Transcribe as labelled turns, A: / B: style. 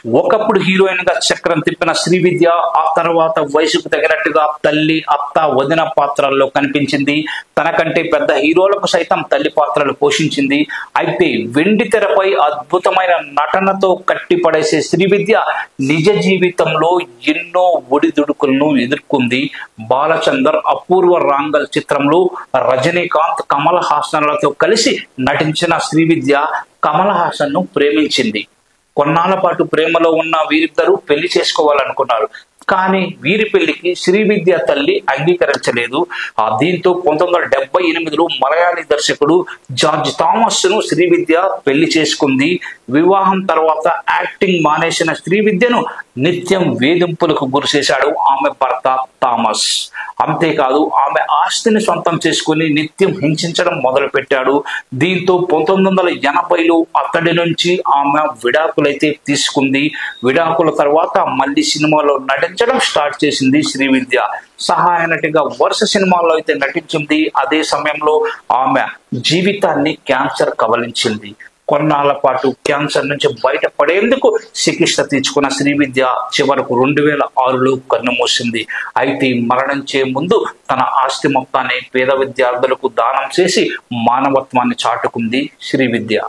A: ఒకప్పుడు హీరోయిన్ గా చక్రం తిప్పిన శ్రీవిద్య ఆ తర్వాత వయసుకు తగినట్టుగా తల్లి, అత్త, వదిన పాత్రల్లో కనిపించింది. తనకంటే పెద్ద హీరోలకు సైతం తల్లి పాత్రలు పోషించింది. అయితే వెండి తెరపై అద్భుతమైన నటనతో కట్టిపడేసే శ్రీవిద్య నిజ జీవితంలో ఎన్నో ఒడిదుడుకులను ఎదుర్కొంది. బాలచందర్, అపూర్వ రాంగల్ చిత్రంలో రజనీకాంత్, కమల్ హాసన్లతో కలిసి నటించిన శ్రీవిద్య కమల్ హాసన్ ను ప్రేమించింది. కొన్నాళ్ల పాటు ప్రేమలో ఉన్న వీరిద్దరూ పెళ్లి చేసుకోవాలనుకున్నారు. కానీ వీరి పెళ్లికి శ్రీవిద్య తల్లి అంగీకరించలేదు. దీంతో 1978లో మలయాళీ దర్శకుడు జార్జ్ థామస్ ను శ్రీవిద్య పెళ్లి చేసుకుంది. వివాహం తర్వాత యాక్టింగ్ మానేసిన శ్రీవిద్యను నిత్యం వేధింపులకు గురిచేశాడు ఆమె భర్త థామస్. అంతేకాదు ఆమె ఆస్తిని సొంతం చేసుకుని నిత్యం హింసించడం మొదలుపెట్టాడు. దీంతో 1980లో అతడి నుంచి ఆమె విడాకులైతే తీసుకుంది. విడాకుల తర్వాత మళ్ళీ సినిమాలో నటించడం స్టార్ట్ చేసింది శ్రీవిద్య. సహాయ నటిగా వరుస సినిమాల్లో అయితే నటించింది. అదే సమయంలో ఆమె జీవితాన్ని క్యాన్సర్ కబలించింది. కొన్నాళ్ల పాటు క్యాన్సర్ నుంచి బయటపడేందుకు చికిత్స తీసుకున్న శ్రీవిద్య చివరకు 2006లో కన్నుమూసింది. అయితే మరణించే ముందు తన ఆస్తి మొత్తాన్ని పేద విద్యార్థులకు దానం చేసి మానవత్వాన్ని చాటుకుంది శ్రీవిద్య.